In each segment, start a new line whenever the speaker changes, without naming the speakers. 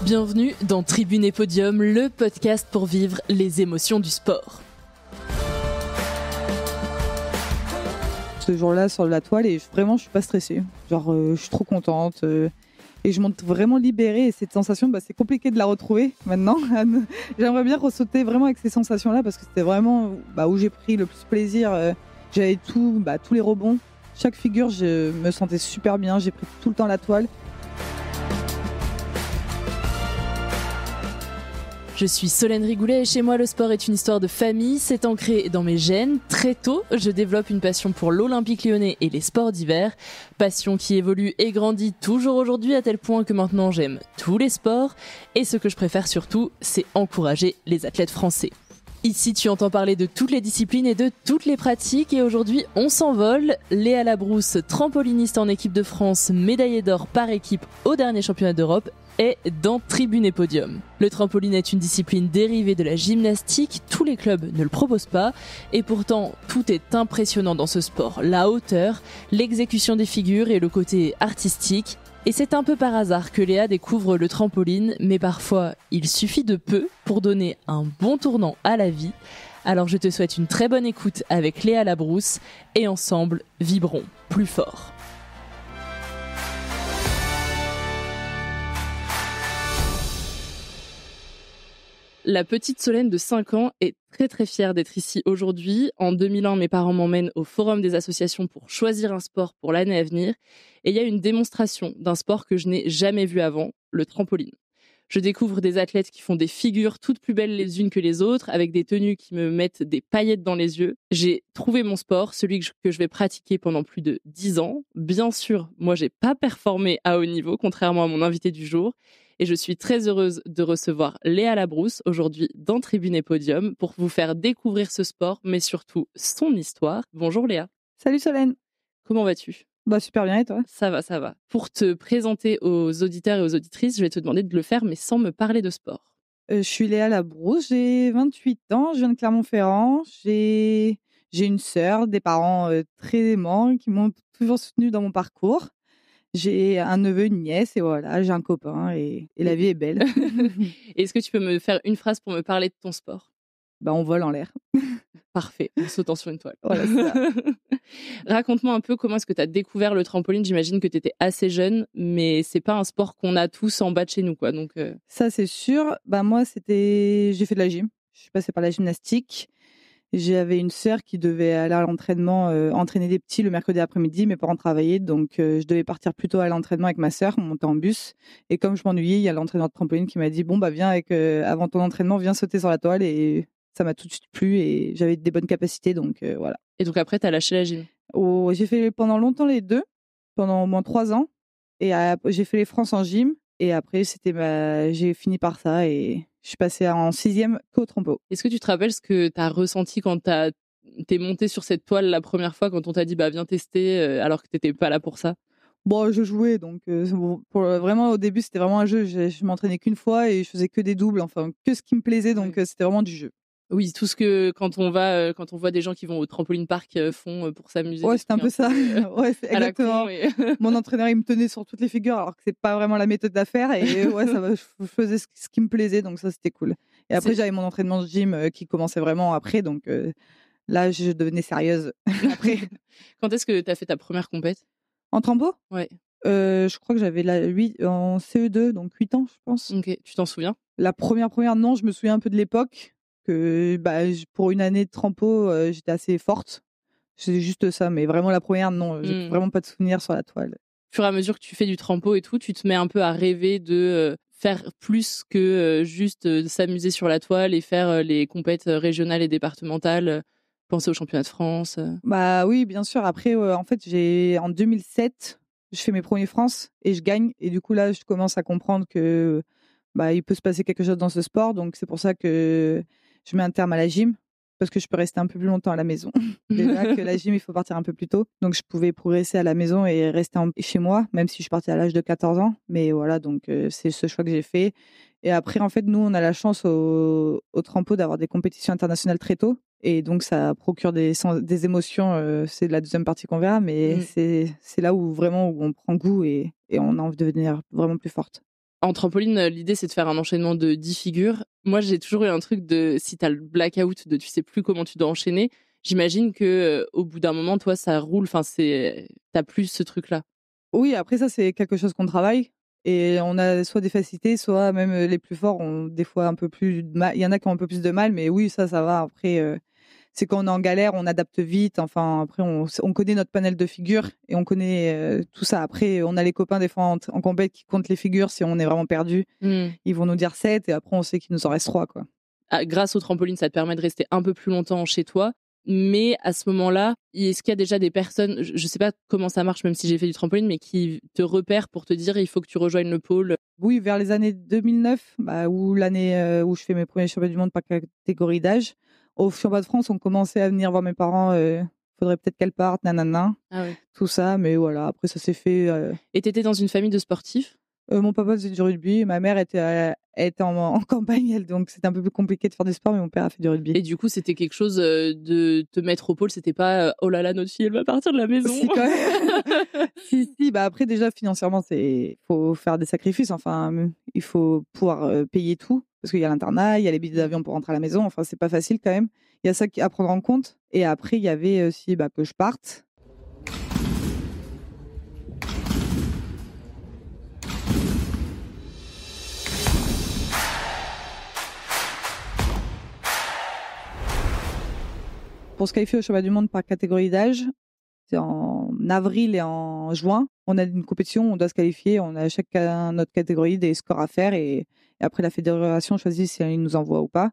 Bienvenue dans Tribune et Podium, le podcast pour vivre les émotions du sport.
Ce jour-là sur la toile et vraiment je suis pas stressée. Je suis trop contente et je monte vraiment libérée et cette sensation, c'est compliqué de la retrouver maintenant. J'aimerais bien ressauter vraiment avec ces sensations-là parce que c'était vraiment où j'ai pris le plus plaisir. J'avais tous les rebonds, chaque figure, je me sentais super bien. J'ai pris tout le temps la toile.
Je suis Solène Rigoulet et chez moi le sport est une histoire de famille, c'est ancré dans mes gènes. Très tôt, je développe une passion pour l'Olympique Lyonnais et les sports d'hiver. Passion qui évolue et grandit toujours aujourd'hui à tel point que maintenant j'aime tous les sports. Et ce que je préfère surtout, c'est encourager les athlètes français. Ici, tu entends parler de toutes les disciplines et de toutes les pratiques et aujourd'hui, on s'envole. Léa Labrousse, trampoliniste en équipe de France, médaillée d'or par équipe au dernier championnat d'Europe, est dans Tribune et Podium. Le trampoline est une discipline dérivée de la gymnastique, tous les clubs ne le proposent pas et pourtant tout est impressionnant dans ce sport. La hauteur, l'exécution des figures et le côté artistique. Et c'est un peu par hasard que Léa découvre le trampoline, mais parfois il suffit de peu pour donner un bon tournant à la vie. Alors je te souhaite une très bonne écoute avec Léa Labrousse et ensemble, vibrons plus fort. La petite Solène de 5 ans est très très fière d'être ici aujourd'hui. En 2001, mes parents m'emmènent au Forum des associations pour choisir un sport pour l'année à venir. Et il y a une démonstration d'un sport que je n'ai jamais vu avant, le trampoline. Je découvre des athlètes qui font des figures toutes plus belles les unes que les autres, avec des tenues qui me mettent des paillettes dans les yeux. J'ai trouvé mon sport, celui que je vais pratiquer pendant plus de 10 ans. Bien sûr, moi j'ai pas performé à haut niveau, contrairement à mon invité du jour. Et je suis très heureuse de recevoir Léa Labrousse aujourd'hui dans Tribune et Podium pour vous faire découvrir ce sport, mais surtout son histoire. Bonjour Léa.
Salut Solène.
Comment vas-tu ?
Super bien et toi ?
Ça va. Pour te présenter aux auditeurs et aux auditrices, je vais te demander de le faire, mais sans me parler de sport.
Je suis Léa Labrousse, j'ai 28 ans, je viens de Clermont-Ferrand. J'ai une sœur, des parents très aimants qui m'ont toujours soutenue dans mon parcours. J'ai un neveu, une nièce et voilà, j'ai un copain et la vie est belle.
Est-ce que tu peux me faire une phrase pour me parler de ton sport ?
On vole en l'air.
Parfait, en sautant sur une toile.
Voilà, c'est ça.
Raconte-moi un peu comment est-ce que tu as découvert le trampoline. J'imagine que tu étais assez jeune, mais c'est pas un sport qu'on a tous en bas de chez nous, quoi. Donc
Ça, c'est sûr. Moi, j'ai fait de la gym. Je suis passée par la gymnastique. J'avais une sœur qui devait aller à l'entraînement, entraîner des petits le mercredi après-midi. Mes parents travaillaient, donc je devais partir plus tôt à l'entraînement avec ma sœur, monter en bus. Et comme je m'ennuyais, il y a l'entraîneur de trampoline qui m'a dit viens avant ton entraînement, viens sauter sur la toile. Et ça m'a tout de suite plu et j'avais des bonnes capacités, donc voilà.
Et donc après, tu as lâché la gym ?
J'ai fait pendant longtemps les deux, pendant au moins 3 ans. Et j'ai fait les France en gym. Et après, j'ai fini par ça et je suis passée en 6e qu'au trampo.
Est-ce que tu te rappelles ce que tu as ressenti quand t'es montée sur cette toile la première fois, quand on t'a dit viens tester, alors que t'étais pas là pour ça ?
Je jouais, donc vraiment au début c'était vraiment un jeu. Je m'entraînais qu'une fois et je faisais que des doubles, enfin que ce qui me plaisait, donc c'était vraiment du jeu.
Oui, tout ce que quand on voit des gens qui vont au trampoline park font pour s'amuser.
Ouais, c'est un peu ça. Ouais, c'est exactement. Mon entraîneur, il me tenait sur toutes les figures, alors que c'est pas vraiment la méthode d'affaire. Et ouais, je faisais ce qui me plaisait, donc ça c'était cool. Et après, j'avais mon entraînement de gym qui commençait vraiment après, donc là, je devenais sérieuse après.
Quand est-ce que tu as fait ta première compète ?
En trampo ?
Ouais.
Je crois que j'avais en CE2, donc 8 ans, je pense.
Ok, tu t'en souviens ?
La première, non, je me souviens un peu de l'époque. Que pour une année de trampo, j'étais assez forte. C'est juste ça, mais vraiment la première, non, j'ai vraiment pas de souvenirs sur la toile.
Au fur et à mesure que tu fais du trampo et tout, tu te mets un peu à rêver de faire plus que juste s'amuser sur la toile et faire les compètes régionales et départementales, penser aux championnats de France.
Oui, bien sûr. Après, en fait, en 2007, je fais mes premiers France et je gagne. Et du coup, là, je commence à comprendre que il peut se passer quelque chose dans ce sport. Donc, c'est pour ça que je mets un terme à la gym. Parce que je peux rester un peu plus longtemps à la maison. Déjà que la gym, il faut partir un peu plus tôt. Donc, je pouvais progresser à la maison et rester chez moi, même si je suis partie à l'âge de 14 ans. Mais voilà, donc c'est ce choix que j'ai fait. Et après, en fait, nous, on a la chance au trampo d'avoir des compétitions internationales très tôt. Et donc, ça procure des émotions. C'est la deuxième partie qu'on verra. Mais c'est là où vraiment où on prend goût et on a envie de devenir vraiment plus forte.
En trampoline, l'idée, c'est de faire un enchaînement de 10 figures. Moi, j'ai toujours eu un truc de, si t'as le blackout de tu sais plus comment tu dois enchaîner, j'imagine que au bout d'un moment, toi, ça roule. Enfin, t'as plus ce truc-là.
Oui, après ça, c'est quelque chose qu'on travaille. Et on a soit des facilités, soit même les plus forts ont des fois un peu plus de mal. Il y en a qui ont un peu plus de mal, mais oui, ça va. Après, c'est quand on est en galère, on adapte vite. Enfin, après, on connaît notre panel de figures et on connaît tout ça. Après, on a les copains des fois en compète qui comptent les figures si on est vraiment perdu. Ils vont nous dire 7 et après, on sait qu'il nous en reste 3, quoi.
Ah, grâce au trampoline, ça te permet de rester un peu plus longtemps chez toi. Mais à ce moment-là, est-ce qu'il y a déjà des personnes, je sais pas comment ça marche, même si j'ai fait du trampoline, mais qui te repèrent pour te dire il faut que tu rejoignes le pôle?
Oui, vers les années 2009, où l'année où je fais mes premiers championnats du monde par catégorie d'âge. Au championnat de France, on commençait à venir voir mes parents. Faudrait peut-être qu'elle parte, nanana.
Ah oui.
Tout ça, mais voilà, après ça s'est fait.
Et t'étais dans une famille de sportifs?
Mon papa faisait du rugby, et ma mère était en campagne, elle, donc c'était un peu plus compliqué de faire du sport, mais mon père a fait du rugby.
Et du coup, c'était quelque chose de te mettre au pôle, c'était pas oh là là, notre fille, elle va partir de la maison.
Si, quand même. si, bah après, déjà, financièrement, faut faire des sacrifices. Enfin, il faut pouvoir payer tout, parce qu'il y a l'internat, il y a les billets d'avion pour rentrer à la maison. Enfin, c'est pas facile quand même. Il y a ça à prendre en compte. Et après, il y avait aussi que je parte. Pour se qualifier au championnat du monde par catégorie d'âge, c'est en avril et en juin. On a une compétition, on doit se qualifier. On a chacun notre catégorie des scores à faire et après la fédération choisit si elle nous envoie ou pas.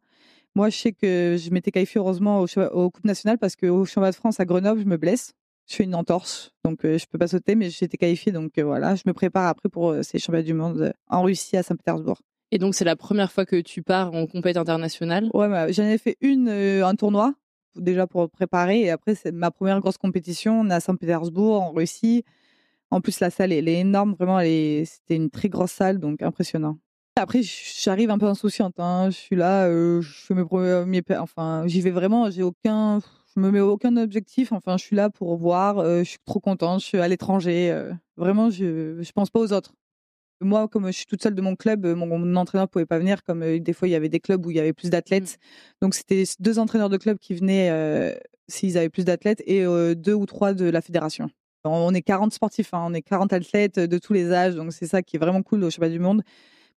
Moi, je sais que je m'étais qualifiée heureusement aux Coupes nationales parce qu'au championnat de France à Grenoble, je me blesse. Je fais une entorse, donc je peux pas sauter, mais j'étais qualifiée, donc voilà. Je me prépare après pour ces championnats du monde en Russie à Saint-Pétersbourg.
Et donc, c'est la première fois que tu pars en compétition internationale?
Ouais, j'en ai fait un tournoi déjà pour préparer et après c'est ma première grosse compétition. On est à Saint-Pétersbourg en Russie. En plus, la salle, elle est énorme, vraiment. C'était une très grosse salle, donc impressionnant. Après, j'arrive un peu insouciante. Hein. Je suis là, je fais mes premiers, enfin, j'y vais vraiment. Je me mets aucun objectif. Enfin, je suis là pour voir. Je suis trop contente. Je suis à l'étranger. Vraiment, je pense pas aux autres. Moi, comme je suis toute seule de mon club, mon entraîneur pouvait pas venir. Comme des fois, il y avait des clubs où il y avait plus d'athlètes. Donc, c'était 2 entraîneurs de club qui venaient s'ils avaient plus d'athlètes et 2 ou 3 de la fédération. On est 40 sportifs, hein, on est 40 athlètes de tous les âges, donc c'est ça qui est vraiment cool au championnat du monde.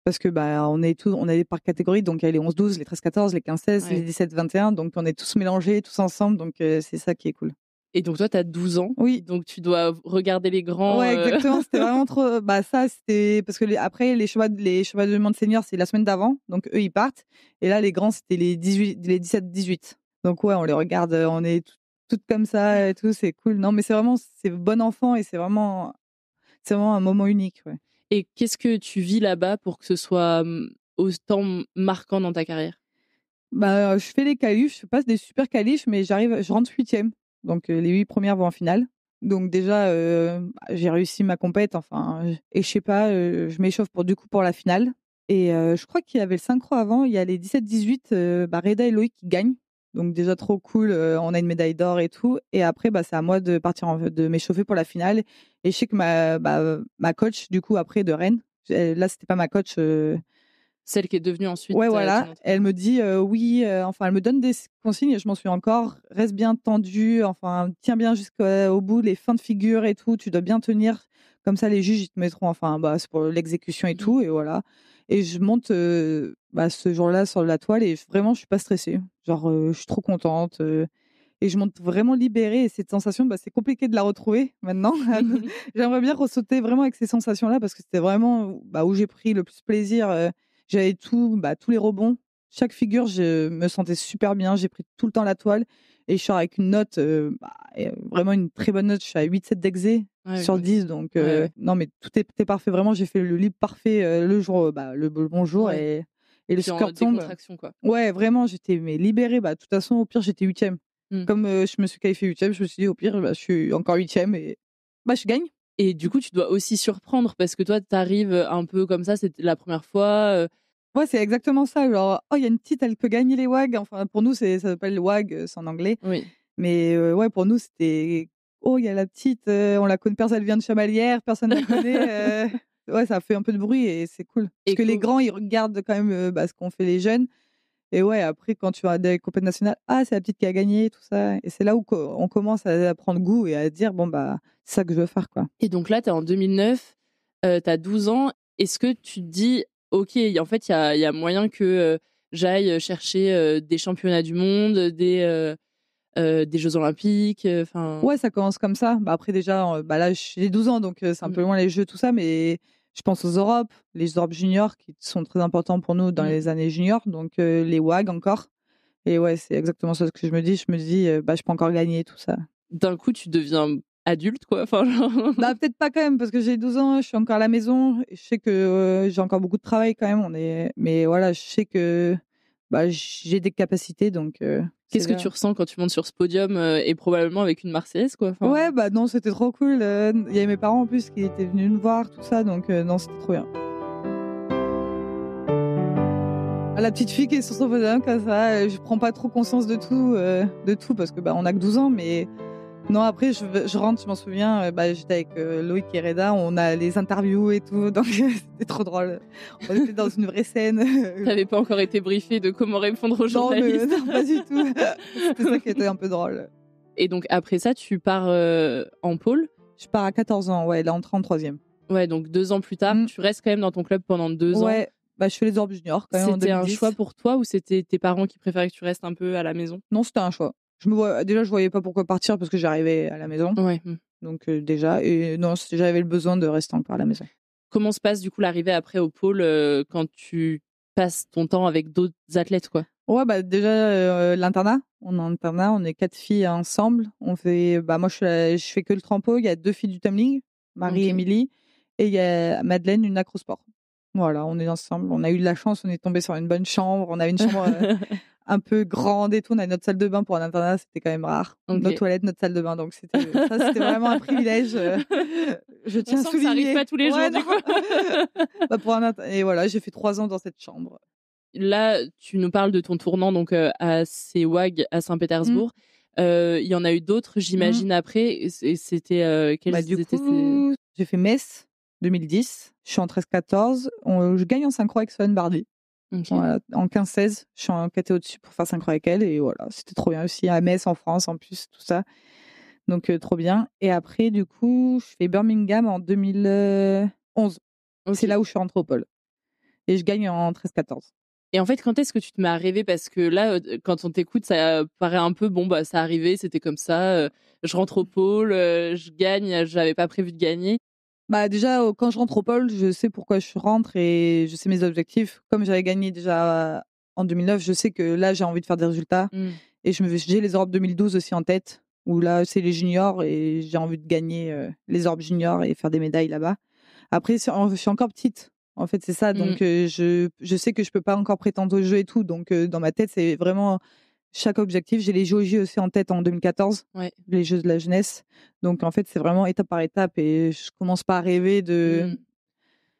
Parce que on est par catégorie, donc il y a les 11-12, les 13-14, les 15-16, les 17-21, donc on est tous mélangés, tous ensemble, donc c'est ça qui est cool.
Et donc toi, tu as 12 ans,
oui.
Donc tu dois regarder les grands.
Ouais, exactement, c'était vraiment trop. Ça, c'était parce que après les championnats du monde senior, c'est la semaine d'avant, donc eux ils partent, et là les grands c'était les 17-18. Donc ouais, on les regarde, on est toutes comme ça et tout, c'est cool. Non, mais c'est bon enfant et c'est vraiment un moment unique, ouais.
Et qu'est-ce que tu vis là-bas pour que ce soit autant marquant dans ta carrière?
Je fais les qualifs, je passe des super qualifs, mais je rentre 8e. Donc les 8 premières vont en finale. Donc déjà, j'ai réussi ma compète, et je sais pas, je m'échauffe pour la finale. Et je crois qu'il y avait le synchro avant, il y a les 17-18, Reda et Loïc qui gagnent. Donc déjà trop cool, on a une médaille d'or et tout. Et après, c'est à moi de partir, de m'échauffer pour la finale. Et je sais que ma coach, du coup, après de Rennes, là, c'était pas ma coach.
Celle qui est devenue ensuite.
Ouais, voilà. Elle me dit oui, elle me donne des consignes, je m'en souviens encore. Reste bien tendu, tiens bien jusqu'au bout, les fins de figure et tout, tu dois bien tenir. Comme ça, les juges, ils te mettront, c'est pour l'exécution et tout, et voilà. Et je monte ce jour-là sur la toile et vraiment, je suis pas stressée. Genre, je suis trop contente. Et je monte vraiment libérée. Et cette sensation, c'est compliqué de la retrouver maintenant. J'aimerais bien ressauter vraiment avec ces sensations-là parce que c'était vraiment où j'ai pris le plus plaisir. J'avais tous les rebonds. Chaque figure, je me sentais super bien. J'ai pris tout le temps la toile. Et je sors avec une note, vraiment une très bonne note. Je suis à 8-7 d'exé sur 10. Donc, non, mais tout était parfait. Vraiment, j'ai fait le libre parfait le jour, le bon jour.
Ouais.
Et le score tombe.
Quoi.
Ouais, vraiment, j'étais libérée. De toute façon, au pire, j'étais 8e. Comme je me suis qualifiée 8e, je me suis dit, au pire, je suis encore 8e et je gagne.
Et du coup, tu dois aussi surprendre parce que toi, tu arrives un peu comme ça, c'était la première fois.
Ouais, c'est exactement ça. Genre, il y a une petite, elle peut gagner les WAG. Enfin, pour nous, ça s'appelle WAG, c'est en anglais.
Oui.
Mais ouais, pour nous, c'était, il y a la petite, on la connaît, personne, elle vient de Chamalières, personne ne la connaît. ouais, ça fait un peu de bruit et c'est cool. Parce
Et
que les grands, ils regardent quand même ce qu'ont fait les jeunes. Et ouais, après, quand tu vas à des compétitions nationales, ah, c'est la petite qui a gagné, tout ça. Et c'est là où on commence à prendre goût et à dire, bon, bah, c'est ça que je veux faire, quoi.
Et donc là, tu es en 2009, tu as 12 ans. Est-ce que tu te dis, OK, en fait, il y a moyen que j'aille chercher des championnats du monde, des Jeux Olympiques enfin...
Ouais, ça commence comme ça. Bah, après, déjà, bah, là, j'ai 12 ans, donc c'est un peu loin les Jeux, tout ça. Mais je pense aux Europes, les Europes juniors qui sont très importants pour nous dans les années juniors. Donc les WAG encore. Et ouais, c'est exactement ça que je me dis. Je me dis, bah, je peux encore gagner, tout ça.
D'un coup, tu deviens adulte, quoi. Enfin, genre...
Bah, peut-être pas quand même, parce que j'ai 12 ans, je suis encore à la maison. Et je sais que j'ai encore beaucoup de travail quand même. Mais voilà, je sais que bah, j'ai des capacités. Donc,
qu'est-ce que tu ressens quand tu montes sur ce podium et probablement avec une Marseillaise, quoi enfin...
Ouais, bah non, c'était trop cool. Il y avait mes parents en plus qui étaient venus me voir, tout ça. Donc, non, c'était trop bien. La petite fille qui est sur son podium comme ça, je prends pas trop conscience de tout parce que bah, on a que 12 ans. Mais non, après, je rentre, je m'en souviens, bah, j'étais avec Loïc et Reda, on a les interviews et tout, donc c'était trop drôle. On était dans une vraie scène.
T'avais pas encore été briefé de comment répondre aux journalistes?
Non, pas du tout. C'était ça qui était un peu drôle.
Et donc après ça, tu pars en pôle?
Je pars à 14 ans, ouais, là, entrée en 3e.
Ouais, donc 2 ans plus tard, tu restes quand même dans ton club pendant 2 ans.
Ouais, bah, je fais les Europes juniors quand même en 2010.
C'était un choix pour toi ou c'était tes parents qui préféraient que tu restes un peu à la maison?
Non, c'était un choix. Déjà, je voyais pas pourquoi partir parce que j'arrivais à la maison.
Ouais.
Donc déjà, et non, j'avais le besoin de rester encore à la maison.
Comment se passe du coup l'arrivée après au pôle quand tu passes ton temps avec d'autres athlètes, quoi?
Ouais, bah déjà l'internat. On est en internat, on est 4 filles ensemble. On fait, bah moi je fais que le trampo. Il y a 2 filles du tumbling, Marie et Émilie, et il y a Madeleine, une acrosport. Voilà, on est ensemble. On a eu de la chance, on est tombé sur une bonne chambre. On avait une chambre un peu grande et tout. On a notre salle de bain pour un internat, c'était quand même rare. Nos toilettes, notre salle de bain, donc c'était vraiment un privilège. Je tiens à souligner.
Ça arrive pas tous les jours, du coup.
Bah, et voilà, j'ai fait 3 ans dans cette chambre.
Là, tu nous parles de ton tournant donc à CEWAG à Saint-Pétersbourg. Il y en a eu d'autres, j'imagine, après. Et c'était
du coup, j'ai fait Metz 2010. Je suis en 13-14. Je gagne en synchro avec Solène Bardy. Voilà, en 15-16, je suis en KT au-dessus pour faire synchro avec elle. Et voilà, c'était trop bien aussi. À Metz, en France, en plus, tout ça. Donc, trop bien. Et après, du coup, je fais Birmingham en 2011. C'est là où je suis rentrée au pôle. Et je gagne en 13-14.
Et en fait, quand est-ce que tu te mets à rêver? Parce que là, quand on t'écoute, ça paraît un peu, bon, bah, ça arrivait, c'était comme ça, je rentre au pôle, je gagne, j'avais pas prévu de gagner.
Bah, déjà, quand je rentre au pôle, je sais pourquoi je rentre et je sais mes objectifs. Comme j'avais gagné déjà en 2009, je sais que là, j'ai envie de faire des résultats. Et j'ai les Europes 2012 aussi en tête, où là, c'est les juniors et j'ai envie de gagner les Europes juniors et faire des médailles là-bas. Après, je suis encore petite. En fait, c'est ça. Donc, je sais que je peux pas encore prétendre au jeu et tout. Donc, dans ma tête, c'est vraiment chaque objectif. J'ai les JOJ aussi en tête en 2014, les Jeux de la jeunesse. Donc, en fait, c'est vraiment étape par étape et je commence pas à rêver de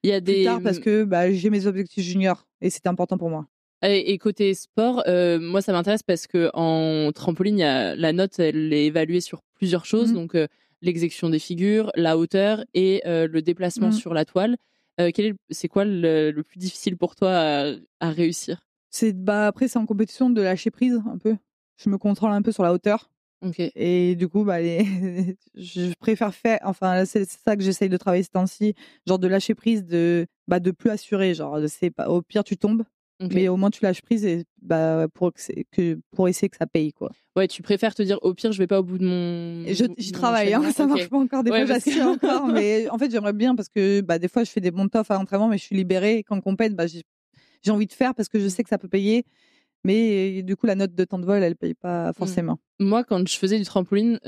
Il y a
plus tard parce que bah, j'ai mes objectifs juniors et c'était important pour moi.
Et côté sport, moi, ça m'intéresse parce que en trampoline, la note, elle est évaluée sur plusieurs choses. Donc, l'exécution des figures, la hauteur et le déplacement sur la toile. C'est quoi le plus difficile pour toi à réussir?
Après, c'est en compétition de lâcher prise un peu. Je me contrôle un peu sur la hauteur. Et du coup, bah, je préfère faire. Enfin, c'est ça que j'essaye de travailler ces temps-ci. Genre de lâcher prise, de plus assurer. Genre, au pire, tu tombes. Mais au moins, tu lâches prise et, bah, pour essayer que ça paye, quoi.
Ouais, tu préfères te dire au pire, je vais pas au bout de mon.
J'y travaille, hein, ça marche pas encore. Des fois, j'assure encore. Mais en fait, j'aimerais bien parce que bah, des fois, je fais des bons toffs à l'entraînement, mais je suis libérée. Et quand on compète, bah, j'ai envie de faire parce que je sais que ça peut payer. Mais du coup, la note de temps de vol, elle paye pas forcément.
Moi, quand je faisais du trampoline,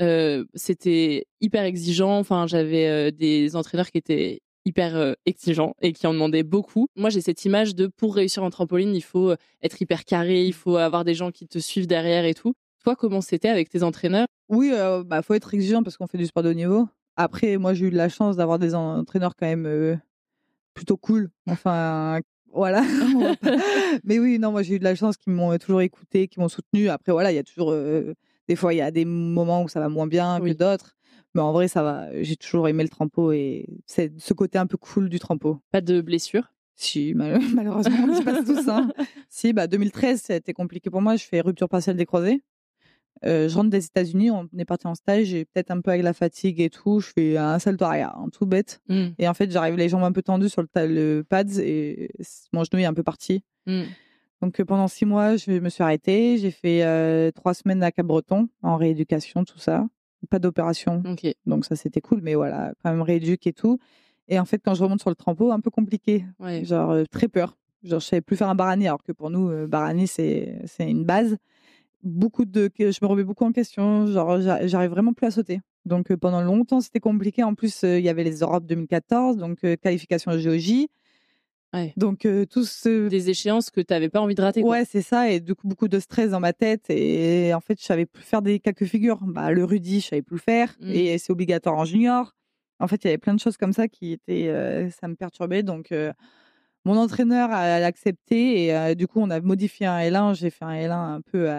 c'était hyper exigeant. Enfin, j'avais des entraîneurs qui étaient hyper exigeants et qui en demandaient beaucoup. Moi, j'ai cette image de pour réussir en trampoline, il faut être hyper carré, il faut avoir des gens qui te suivent derrière et tout. Toi, comment c'était avec tes entraîneurs?
Oui, bah, faut être exigeant parce qu'on fait du sport de haut niveau. Après, moi, j'ai eu de la chance d'avoir des entraîneurs quand même plutôt cool. Enfin, voilà. Mais oui, non, moi, j'ai eu de la chance qu'ils m'ont toujours écouté, qui m'ont soutenu. Après, voilà, il y a toujours des fois, il y a des moments où ça va moins bien que d'autres. Mais en vrai, ça va. J'ai toujours aimé le trampo et c'est ce côté un peu cool du trampo.
Pas de blessure?
Si, malheureusement, on y passe tous. Hein. Si, 2013, ça a été compliqué pour moi. Je fais rupture partielle des croisés. Je rentre des États-Unis, on est parti en stage et peut-être un peu avec la fatigue et tout, je fais un salto arrière, tout bête. Et en fait, j'arrive les jambes un peu tendues sur le pads et mon genou est un peu parti. Donc pendant 6 mois, je me suis arrêtée. J'ai fait 3 semaines à Cap-Breton en rééducation, tout ça. Pas d'opération.
Okay.
Donc ça, c'était cool, mais voilà, quand même rééduque et tout. Et en fait, quand je remonte sur le trampo, un peu compliqué.
Ouais.
Genre très peur. Genre je savais plus faire un barani, alors que pour nous, barani, c'est une base. Je me remets beaucoup en question, genre j'arrive vraiment plus à sauter. Donc pendant longtemps, c'était compliqué. En plus, il y avait les Europes 2014, donc qualification de JOJ.
Ouais.
Donc
des échéances que tu n'avais pas envie de rater.
Ouais, c'est ça, et du coup beaucoup de stress dans ma tête, et en fait je savais plus faire des quelques figures. Le rudi, je savais plus le faire, et c'est obligatoire en junior. En fait, il y avait plein de choses comme ça qui étaient, ça me perturbait. Donc mon entraîneur a accepté, et du coup on a modifié un L1. J'ai fait un L1 un peu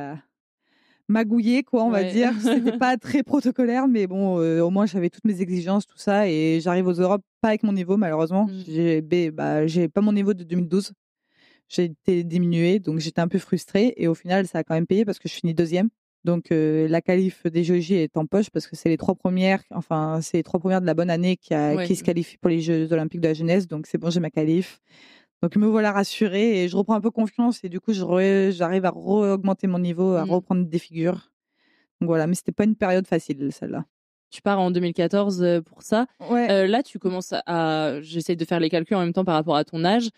magouillé, quoi, on va dire. C'était pas très protocolaire, mais bon, au moins j'avais toutes mes exigences, tout ça, et j'arrive aux Europes pas avec mon niveau, malheureusement. J'ai pas mon niveau de 2012. J'ai été diminuée, donc j'étais un peu frustrée, et au final ça a quand même payé parce que je finis 2e. Donc la qualif des JOJ est en poche parce que c'est les 3 premières, c'est les 3 premières de la bonne année qui se qualifient pour les Jeux olympiques de la jeunesse, donc c'est bon, j'ai ma qualif. Donc me voilà rassurée et je reprends un peu confiance, et du coup j'arrive à augmenter mon niveau, à reprendre des figures. Donc voilà, mais c'était pas une période facile, celle-là.
Tu pars en 2014 pour ça.
Ouais.
Là, tu commences j'essaie de faire les calculs en même temps par rapport à ton âge.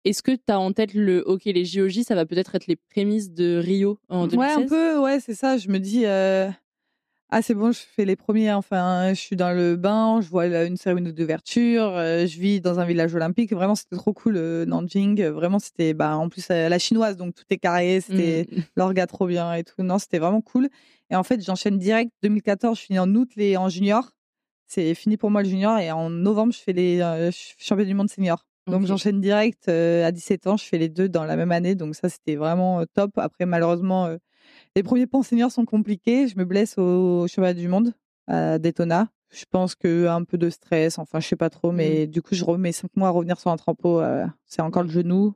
Est-ce que tu as en tête les JOJ, ça va peut-être être les prémices de Rio en 2016?
Ouais, un peu, ouais, c'est ça. Je me dis, ah, c'est bon, je fais les premiers, je suis dans le bain, je vois une cérémonie d'ouverture, je vis dans un village olympique. Vraiment, c'était trop cool, Nanjing. Vraiment, c'était, en plus, la chinoise, donc tout est carré, c'était l'orga trop bien et tout. Non, c'était vraiment cool. Et en fait, j'enchaîne direct. 2014, je finis en août en junior. C'est fini pour moi le junior, et en novembre, je fais les championnats du monde senior. Donc j'enchaîne direct à 17 ans, je fais les 2 dans la même année, donc ça c'était vraiment top. Après, malheureusement, les premiers pas en senior sont compliqués. Je me blesse au championnat du monde à Daytona. Je pense qu'un peu de stress, je sais pas trop, mais du coup je remets 5 mois à revenir sur un trampo, c'est encore le genou.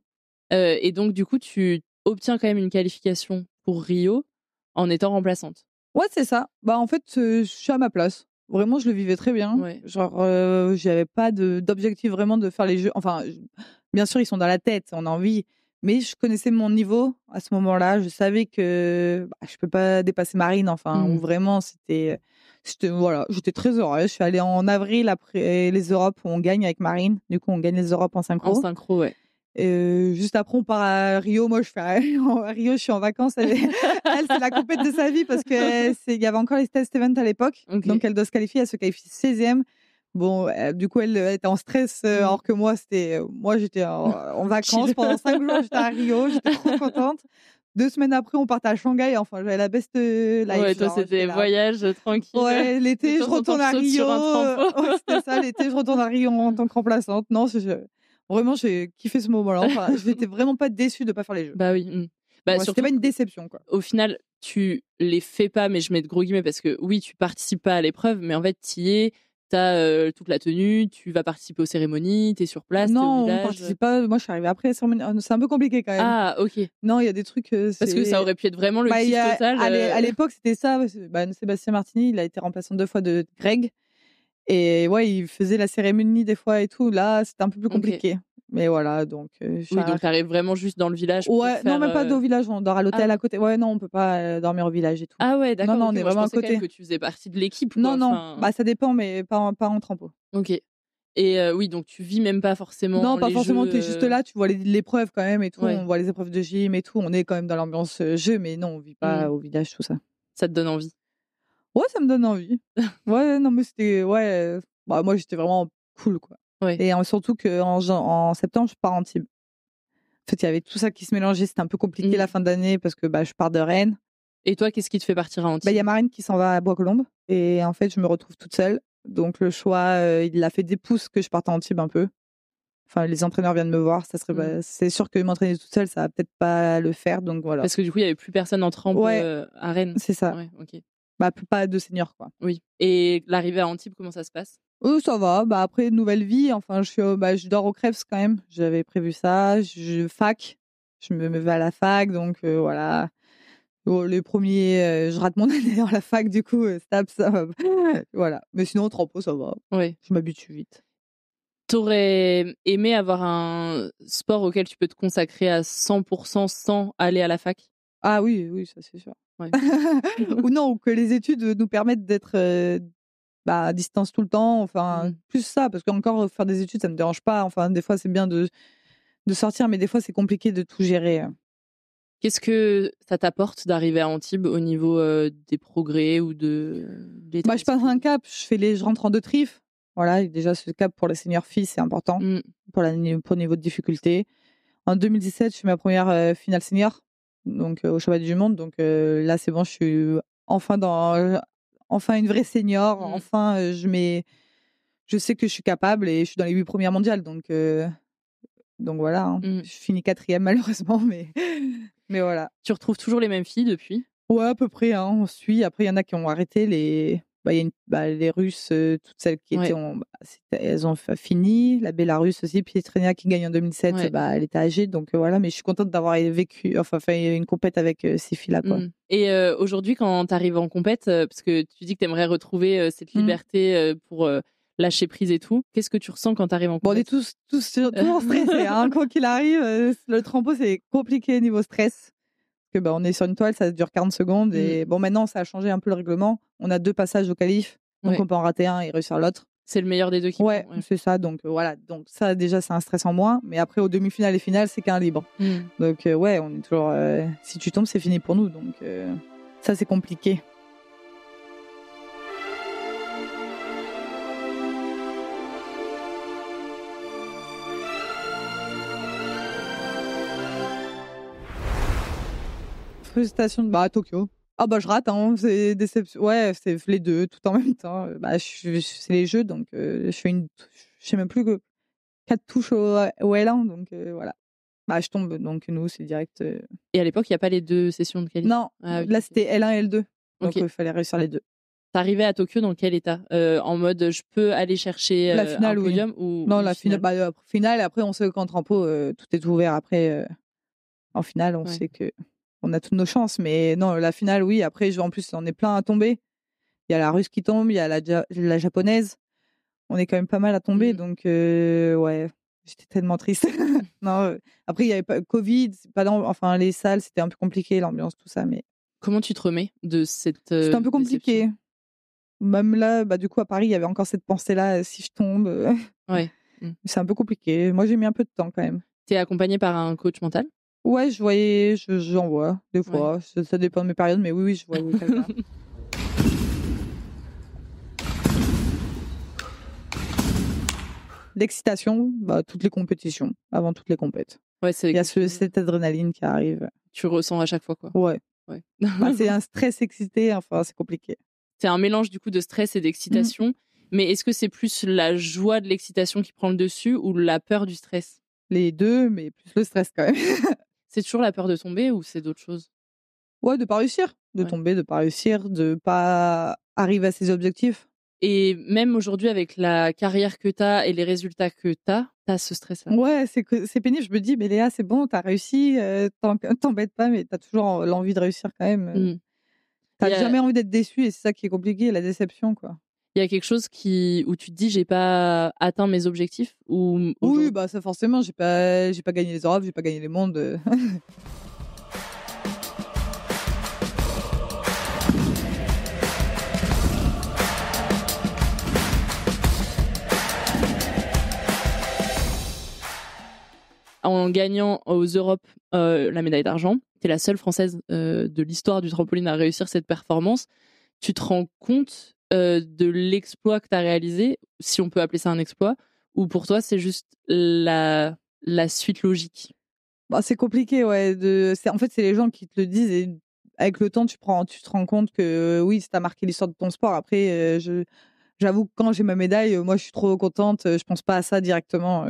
Et donc du coup tu obtiens quand même une qualification pour Rio en étant remplaçante.
Ouais, c'est ça. En fait, je suis à ma place. Vraiment, je le vivais très bien.
Ouais.
Genre, j'avais pas d'objectif vraiment de faire les jeux. Bien sûr, ils sont dans la tête, on a envie. Mais je connaissais mon niveau à ce moment-là. Je savais que je peux pas dépasser Marine. Ou vraiment, voilà, j'étais très heureuse. Je suis allée en avril après les Europes où on gagne avec Marine. Du coup, on gagne les Europes en synchro.
En synchro, ouais.
Juste après, on part à Rio. Moi, à Rio, je suis en vacances. Elle, c'est la compète de sa vie parce qu'il y avait encore les test events à l'époque. Okay. Donc, elle doit se qualifier. Elle se qualifie 16e. Bon, du coup, elle était en stress, alors que moi, j'étais en vacances pendant 5 jours. J'étais à Rio. J'étais trop contente. 2 semaines après, on partait à Shanghai. J'avais la best life.
Ouais, toi, c'était voyage tranquille.
Ouais, l'été, je retourne à Rio. Ouais, c'était ça, l'été, je retourne à Rio en tant que remplaçante. Non, vraiment, j'ai kiffé ce moment-là. Je n'étais vraiment pas déçue de ne pas faire les jeux.
Bah oui.
C'était pas une déception, quoi.
Au final, tu les fais pas, mais je mets de gros guillemets parce que oui, tu participes pas à l'épreuve, mais en fait, tu y es. T'as toute la tenue, tu vas participer aux cérémonies, t'es sur place, t'es au village.
Non, on participe pas. Moi, je suis arrivée après la cérémonie. C'est un peu compliqué quand même.
Ah, ok.
Non, il y a des trucs.
Parce que ça aurait pu être vraiment le kiff total.
À l'époque, c'était ça. Sébastien Martini, il a été remplaçant 2 fois de Greg. Et ouais, il faisait la cérémonie des fois et tout. Là, c'était un peu plus compliqué. Okay. Mais voilà, donc.
Donc t'arrives vraiment juste dans le village.
Ouais, non, même pas au village. On dort à l'hôtel à côté. Ouais, non, on peut pas dormir au village et tout.
Ah ouais, d'accord.
Non, on est vraiment à côté.
Que tu faisais partie de l'équipe.
Non. Ça dépend, mais pas en trampo.
Ok. Et oui, donc tu vis même pas forcément.
Non, pas forcément. Tu es juste là, tu vois l'épreuve quand même et tout.
Ouais.
On voit les épreuves de gym et tout. On est quand même dans l'ambiance jeu, mais non, on vit pas au village, tout ça.
Ça te donne envie?
Ouais, ça me donne envie. Ouais, non, mais c'était. Ouais. Moi, j'étais vraiment cool, quoi.
Ouais.
Et surtout qu'en septembre, je pars en Antibes. En fait, il y avait tout ça qui se mélangeait. C'était un peu compliqué la fin d'année parce que je pars de Rennes.
Et toi, qu'est-ce qui te fait partir à Antibes?
Il y a Marine qui s'en va à Bois-Colombes. Et en fait, je me retrouve toute seule. Donc, le choix, il a fait des pouces que je parte à Antibes un peu. Les entraîneurs viennent me voir. Ça serait, c'est sûr que m'entraîner toute seule, ça va peut-être pas le faire. Donc, voilà.
Parce que du coup, il n'y avait plus personne en trempe à Rennes.
C'est ça.
Ouais, ok.
pas de senior, quoi.
Oui. Et l'arrivée à Antibes, comment ça se passe?
Ça va. Après, nouvelle vie. Enfin, je dors au Crèves quand même. J'avais prévu ça. Je me vais à la fac, donc voilà. Les premiers, je rate mon année dans la fac, du coup, STAPS, ça va. Voilà. Mais sinon, Trampo, ça va.
Oui.
Je m'habitue vite.
T'aurais aimé avoir un sport auquel tu peux te consacrer à 100% sans aller à la fac?
Ah oui, ça c'est sûr.
Ouais.
Ou non, ou que les études nous permettent d'être à distance tout le temps. Enfin, plus ça, parce qu'encore faire des études, ça me dérange pas. Enfin, des fois, c'est bien de sortir, mais des fois, c'est compliqué de tout gérer.
Qu'est-ce que ça t'apporte d'arriver à Antibes au niveau des progrès ou de l'état
Je passe un cap, je rentre en 2 trifs. Voilà, et déjà ce cap pour les seniors filles, c'est important pour le niveau de difficulté. En 2017, je fais ma première finale senior, donc au championnat du monde. Donc là, c'est bon, je suis enfin une vraie senior. Enfin, je sais que je suis capable et je suis dans les 8 premières mondiales. Donc voilà, hein. Je finis 4e malheureusement, mais voilà.
Tu retrouves toujours les mêmes filles depuis?
Ouais, à peu près, hein, on suit. Après, il y en a qui ont arrêté. Il y a les Russes, toutes celles qui étaient elles ont fini. La Bélarusse aussi, Pietrenia qui gagne en 2007, elle était âgée. Donc voilà, mais je suis contente d'avoir fait une compète avec ces filles-là, quoi.
Et aujourd'hui, quand tu arrives en compète, parce que tu dis que tu aimerais retrouver cette liberté pour lâcher prise et tout, qu'est-ce que tu ressens quand tu arrives en compète?
On est tous toujours stressés, hein, quoi qu'il arrive. Le trampo, c'est compliqué niveau stress. On est sur une toile, ça dure 40 secondes. Et bon, maintenant, ça a changé un peu le règlement. On a 2 passages au qualif, donc on peut en rater un et réussir l'autre.
C'est le meilleur des deux qui
prend. C'est ça. Donc voilà. Donc ça, déjà, c'est un stress en moins. Mais après, aux demi-finales et finales, c'est qu'un libre. Donc on est toujours. Si tu tombes, c'est fini pour nous. Donc ça, c'est compliqué. Frustration à Tokyo. Je rate, hein, c'est déception. Ouais, c'est les 2 tout en même temps. C'est les jeux, donc je sais même plus que 4 touches au L1, donc voilà. Je tombe, donc nous, c'est direct.
Et à l'époque, il y a pas les 2 sessions de qualif?
Non, là, c'était L1 et L2. Donc il fallait réussir les 2.
T'arrivais à Tokyo dans quel état? En mode, je peux aller chercher
la finale,
un podium ou
non, la finale. Finale, après, on sait qu'en trampo, tout est ouvert. Après, en finale, on sait que on a toutes nos chances. Mais non, la finale, oui. Après, en plus, on est plein à tomber. Il y a la Russe qui tombe, il y a la Japonaise. On est quand même pas mal à tomber. Donc, ouais, j'étais tellement triste. Non, après, il y avait pas Covid. Enfin, les salles, c'était un peu compliqué, l'ambiance, tout ça. Mais
comment tu te remets de cette
c'est un peu compliqué.
déception?
Même là, du coup, à Paris, il y avait encore cette pensée-là, si je tombe.
Ouais.
C'est un peu compliqué. Moi, j'ai mis un peu de temps quand même.
T'es accompagnée par un coach mental?
Ouais, j'en vois des fois. Ça dépend de mes périodes, mais oui, je vois quelqu'un. L'excitation, toutes les compétitions, avant toutes les compètes.
Ouais,
il y a cette adrénaline qui arrive.
Tu ressens à chaque fois, quoi.
Ouais. C'est un stress excité, enfin, c'est compliqué.
C'est un mélange du coup de stress et d'excitation. Mais est-ce que c'est plus la joie de l'excitation qui prend le dessus ou la peur du stress?
Les 2, mais plus le stress quand même.
C'est toujours la peur de tomber ou c'est d'autres choses?
Ouais, de pas réussir. De tomber, de pas réussir, de pas arriver à ses objectifs.
Et même aujourd'hui, avec la carrière que t'as et les résultats que t'as ce stress-là?
Ouais, c'est pénible. Je me dis, mais Léa, c'est bon, t'as réussi, t'embêtes pas, mais t'as toujours l'envie de réussir quand même. T'as jamais envie d'être déçu et c'est ça qui est compliqué, la déception, quoi.
Il y a quelque chose où tu te dis, j'ai pas atteint mes objectifs ou
Oui, ça forcément, j'ai pas gagné les Europes, j'ai pas gagné les mondes.
En gagnant aux Europes la médaille d'argent, tu es la seule Française de l'histoire du trampoline à réussir cette performance. Tu te rends compte de l'exploit que tu as réalisé, si on peut appeler ça un exploit, ou pour toi c'est juste la suite logique?
C'est compliqué, ouais. En fait, c'est les gens qui te le disent et avec le temps, tu te rends compte que oui, ça t'a marqué l'histoire de ton sport. Après, j'avoue que quand j'ai ma médaille, moi, je suis trop contente. Je pense pas à ça directement.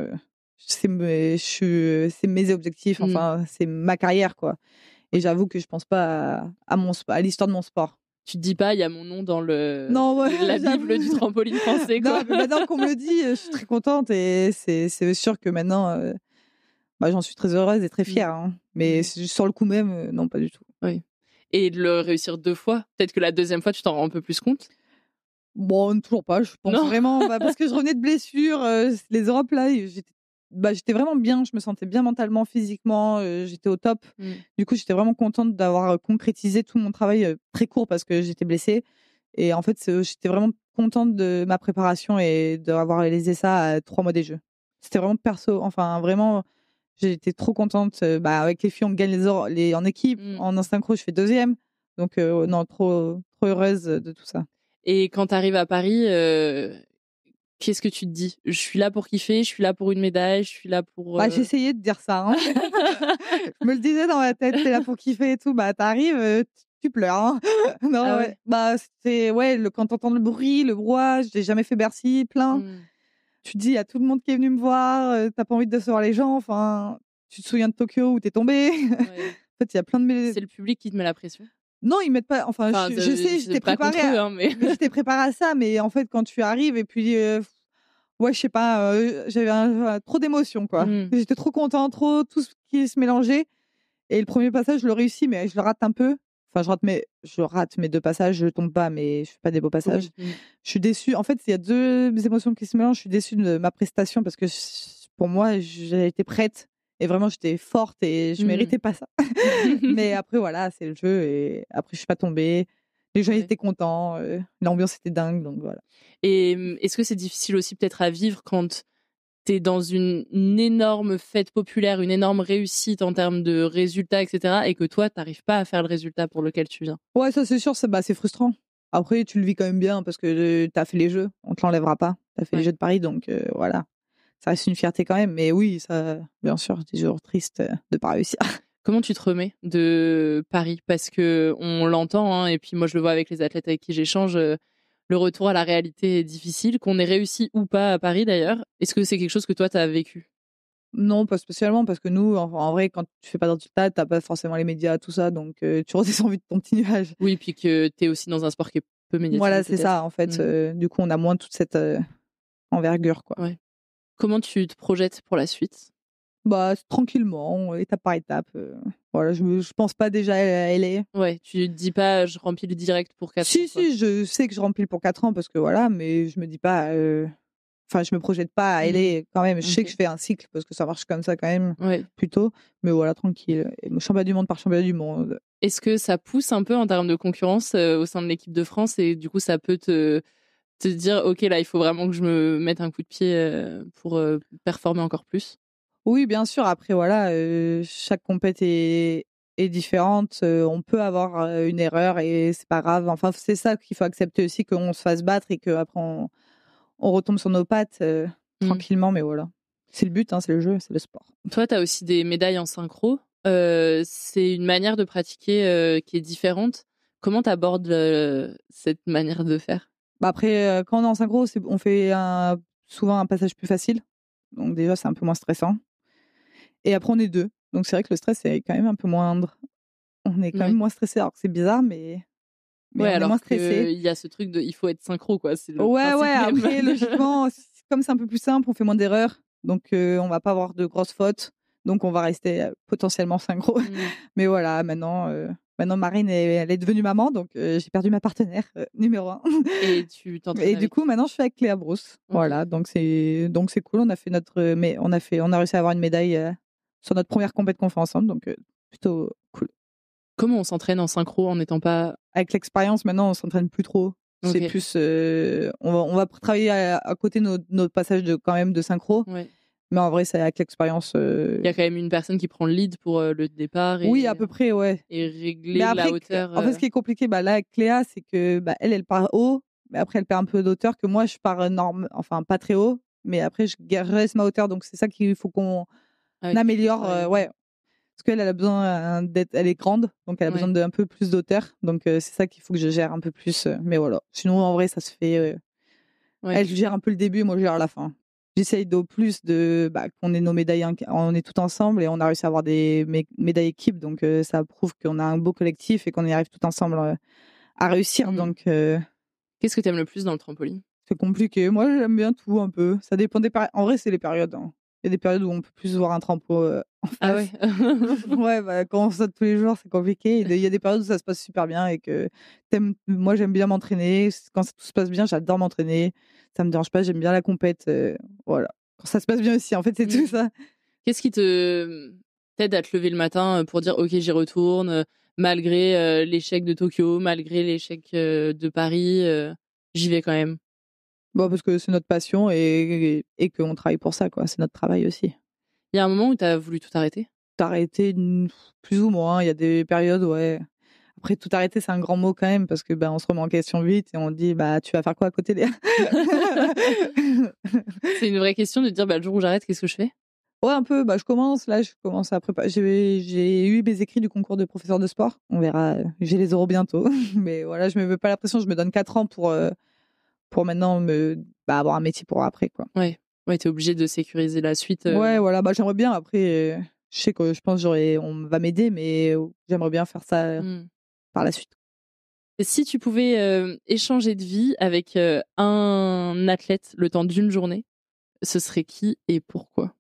C'est mes objectifs. Enfin, c'est ma carrière, quoi. Et j'avoue que je pense pas à l'histoire de mon sport.
Tu te dis pas, il y a mon nom dans
Non, ouais,
la
j'avoue.
Bible du trampoline français,
Non,
quoi.
mais maintenant qu'on me le dit, je suis très contente et c'est sûr que maintenant, j'en suis très heureuse et très fière. Hein. Mais sur le coup même, non, pas du tout.
Oui. Et de le réussir 2 fois, peut-être que la 2e fois, tu t'en rends un peu plus compte?
Bon, toujours pas. Je pense
Non?
vraiment, parce que je revenais de blessures, les Europes là, j'étais vraiment bien. Je me sentais bien mentalement, physiquement. J'étais au top. Du coup, j'étais vraiment contente d'avoir concrétisé tout mon travail très court parce que j'étais blessée. Et en fait, j'étais vraiment contente de ma préparation et d'avoir réalisé ça à 3 mois des Jeux. C'était vraiment perso. Enfin, vraiment, j'étais trop contente. Avec les filles, on gagne en équipe. En synchro, je fais 2e. Donc, non, trop heureuse de tout ça.
Et quand tu arrives à Paris, qu'est-ce que tu te dis? Je suis là pour kiffer, je suis là pour une médaille, je suis là pour.
J'essayais de dire ça. Hein. Je me le disais dans ma tête, t'es là pour kiffer et tout. T'arrives, tu pleures. Hein. Non,
Ah
ouais.
ouais.
C'était quand t'entends le bruit, le brouhaha, j'ai jamais fait Bercy, plein. Tu te dis, il y a tout le monde qui est venu me voir, t'as pas envie de décevoir les gens. Enfin, tu te souviens de Tokyo où t'es tombé.
Ouais.
En fait, il y a plein de.
C'est le public qui te met la pression?
Non, ils mettent pas. Enfin, je sais, j'étais préparée.
Mais
j'étais préparée à ça, mais en fait, quand tu arrives et puis. Ouais, je sais pas, j'avais trop d'émotions, quoi. J'étais trop contente, tout ce qui se mélangeait. Et le premier passage, je le réussis, mais je le rate un peu. Enfin, je rate mes 2 passages, je tombe pas, mais je fais pas des beaux passages. Je suis déçue. En fait, il y a 2 émotions qui se mélangent. Je suis déçue de ma prestation parce que pour moi, j'ai été prête et vraiment, j'étais forte et je méritais pas ça. Mais après, voilà, c'est le jeu et après, je suis pas tombée. Les gens étaient contents, l'ambiance était dingue, donc voilà.
Et est-ce que c'est difficile aussi peut-être à vivre quand t'es dans une énorme fête populaire, une énorme réussite en termes de résultats, etc., et que toi, t'arrives pas à faire le résultat pour lequel tu viens?
Ouais, ça c'est sûr, c'est frustrant. Après, tu le vis quand même bien parce que tu as fait les Jeux, on te l'enlèvera pas. Tu as fait les Jeux de Paris, donc voilà. Ça reste une fierté quand même. Mais oui, ça, bien sûr, des jours tristes de pas réussir.
Comment tu te remets de Paris? Parce que on l'entend, hein, et puis moi je le vois avec les athlètes avec qui j'échange, le retour à la réalité est difficile, qu'on ait réussi ou pas à Paris d'ailleurs. Est-ce que c'est quelque chose que toi t'as vécu?
Non, pas spécialement, parce que nous, en vrai, quand tu fais pas de résultats, t'as pas forcément les médias, tout ça, donc tu redescends vite ton petit nuage.
Oui, puis que t'es aussi dans un sport qui est peu médiatisé.
Voilà, c'est ça, en fait. Du coup, on a moins toute cette envergure, quoi.
Ouais. Comment tu te projettes pour la suite?
Tranquillement, étape par étape. Voilà, je pense pas déjà à LA.
Ouais, tu te dis pas, je remplis le direct pour 4 ans.
Si, je sais que je remplis pour 4 ans parce que voilà, mais je me dis pas. Enfin, je me projette pas à LA quand même. Je sais que je fais un cycle parce que ça marche comme ça quand même, plutôt. Mais voilà, tranquille. Championnat du monde par championnat du monde.
Est-ce que ça pousse un peu en termes de concurrence au sein de l'équipe de France et du coup, ça peut te dire, OK, là, il faut vraiment que je me mette un coup de pied pour performer encore plus?
Oui, bien sûr. Après, voilà, chaque compète est différente. On peut avoir une erreur et c'est pas grave. Enfin, c'est ça qu'il faut accepter aussi, qu'on se fasse battre et qu'après on retombe sur nos pattes tranquillement. Mais voilà, c'est le but, hein, c'est le jeu, c'est le sport.
Toi, tu as aussi des médailles en synchro. C'est une manière de pratiquer qui est différente. Comment tu abordes cette manière de faire?
Après, quand on est en synchro, on fait souvent un passage plus facile. Donc déjà, c'est un peu moins stressant. Et après, on est 2. Donc c'est vrai que le stress est quand même un peu moindre. On est quand même moins stressé, alors que c'est bizarre, mais on est moins stressé.
Il y a ce truc de il faut être synchro, quoi. C'est le
ouais,
principe même.
après, logiquement, comme c'est un peu plus simple, on fait moins d'erreurs. Donc on va pas avoir de grosses fautes. Donc on va rester potentiellement synchro. Mais voilà, maintenant, Marine, elle est devenue maman, donc j'ai perdu ma partenaire numéro 1.
Et tu t'entraînes
Et du coup, maintenant, je fais avec Cléa Brousse. Voilà, donc c'est cool. On a fait on a réussi à avoir une médaille sur notre première compétition qu'on fait ensemble, donc plutôt cool.
Comment on s'entraîne en synchro en n'étant pas...
Avec l'expérience, maintenant, on s'entraîne plus trop. C'est plus, on va travailler à côté de notre passage quand même de synchro.
Ouais.
Mais en vrai, c'est avec l'expérience.
Il y a quand même une personne qui prend le lead pour le départ.
Oui, à peu près, ouais.
Et régler la hauteur.
En fait, ce qui est compliqué, là, avec Cléa, c'est que elle part haut, mais après, elle perd un peu d'hauteur, que moi, je pars enfin, pas très haut, mais après, je reste ma hauteur. Donc, c'est ça qu'il faut qu'on améliore. Ouais. Parce qu'elle a besoin elle est grande, donc elle a besoin d'un peu plus d'auteur. Donc, c'est ça qu'il faut que je gère un peu plus. Mais voilà. Sinon, en vrai, ça se fait. Elle gère un peu le début, moi, je gère la fin. J'essaye au plus qu'on ait nos médailles, on est tout ensemble et on a réussi à avoir des médailles équipes, donc ça prouve qu'on a un beau collectif et qu'on y arrive tout ensemble à réussir. Donc,
qu'est-ce que tu aimes le plus dans le trampoline?
C'est compliqué. Moi, j'aime bien tout un peu. Ça dépend des périodes. En vrai, c'est les périodes. Hein. Il y a des périodes où on peut plus voir un trampo en face.
Ah ouais.
Ouais, bah, quand on saute tous les jours, c'est compliqué. Il y a des périodes où ça se passe super bien et que moi, j'aime bien m'entraîner. Quand tout se passe bien, j'adore m'entraîner. Ça me dérange pas. J'aime bien la compète. Voilà. Quand ça se passe bien aussi, en fait, c'est tout ça.
Qu'est-ce qui t'aide à te lever le matin pour dire ok, j'y retourne, malgré l'échec de Tokyo, malgré l'échec de Paris, j'y vais quand même?
Bon, parce que c'est notre passion et qu'on travaille pour ça, quoi. C'est notre travail aussi.
Il y a un moment où tu as voulu tout arrêter?
Tout arrêter, plus ou moins. Il y a des périodes, ouais. Après, tout arrêter, c'est un grand mot quand même, parce que on se remet en question vite et on dit tu vas faire quoi à côté, Léa?
C'est une vraie question de dire le jour où j'arrête, qu'est-ce que je fais?
Ouais, un peu. Je commence à préparer. J'ai eu mes écrits du concours de professeur de sport. On verra. J'ai les oraux bientôt. Mais voilà, je me mets pas la pression. Je me donne 4 ans pour maintenant avoir un métier pour après, quoi.
Ouais, t'es obligé de sécuriser la suite.
Ouais, voilà. J'aimerais bien. Après, je sais que je pense on va m'aider, mais j'aimerais bien faire ça par la suite.
Et si tu pouvais échanger de vie avec un athlète le temps d'une journée, ce serait qui et pourquoi?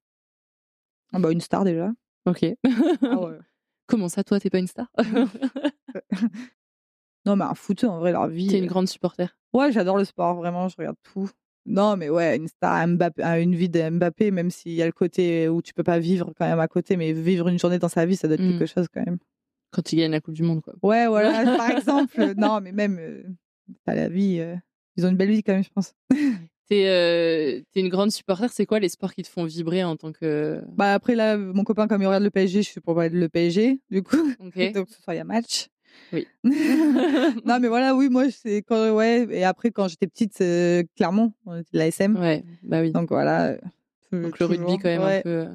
Une star déjà.
Ok.
Ah ouais.
Comment ça, toi, t'es pas une star?
Non, mais un footeux, en vrai, leur vie.
T'es une grande supporter.
Ouais, j'adore le sport, vraiment, je regarde tout. Non, mais ouais, une star, Mbappé, une vie de Mbappé, même s'il y a le côté où tu peux pas vivre quand même à côté, mais vivre une journée dans sa vie, ça doit être quelque chose quand même.
Quand il gagne la Coupe du Monde, quoi.
Ouais, voilà, par exemple. Non, mais même, t'as la vie. Ils ont une belle vie quand même, je pense.
T'es une grande supporter, c'est quoi les sports qui te font vibrer en tant que...
Après, là, mon copain, comme il regarde le PSG, je suis pour parler de le PSG, du coup.
Okay.
Donc, ce soir, il y a match.
Oui.
Non, mais voilà, oui, moi, c'est quand, ouais. Et après, quand j'étais petite, Clermont, on était de la SM.
Ouais, bah oui.
Donc voilà.
Donc le rugby, quand même,
ouais.
un peu.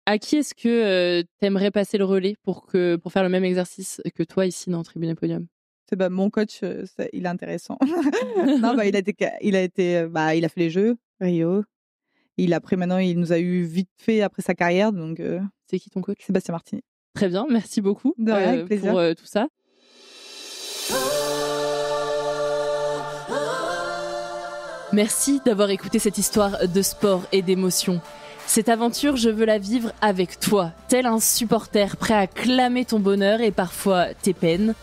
À qui est-ce que t'aimerais passer le relais pour faire le même exercice que toi ici dans Tribune et Podium?
C'est mon coach, il est intéressant. Non, il a fait les Jeux, Rio. Maintenant, il nous a eu vite fait après sa carrière. Donc,
c'est qui ton coach?
Sébastien Martini.
Très bien, merci beaucoup
avec plaisir.
pour tout ça. Merci d'avoir écouté cette histoire de sport et d'émotion. Cette aventure, je veux la vivre avec toi, tel un supporter prêt à clamer ton bonheur et parfois tes peines.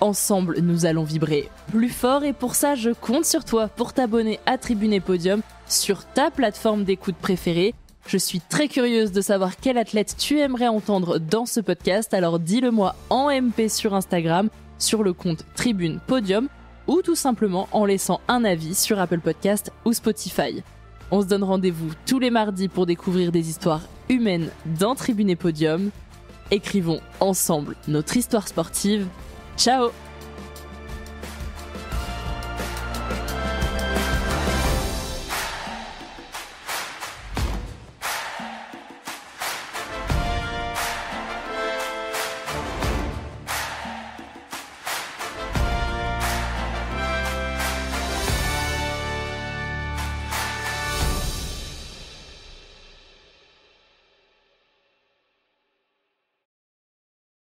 Ensemble, nous allons vibrer plus fort et pour ça, je compte sur toi pour t'abonner à Tribune et Podium sur ta plateforme d'écoute préférée. Je suis très curieuse de savoir quel athlète tu aimerais entendre dans ce podcast, alors dis-le-moi en MP sur Instagram, sur le compte Tribune Podium ou tout simplement en laissant un avis sur Apple Podcast ou Spotify. On se donne rendez-vous tous les mardis pour découvrir des histoires humaines dans Tribune et Podium. Écrivons ensemble notre histoire sportive. Ciao!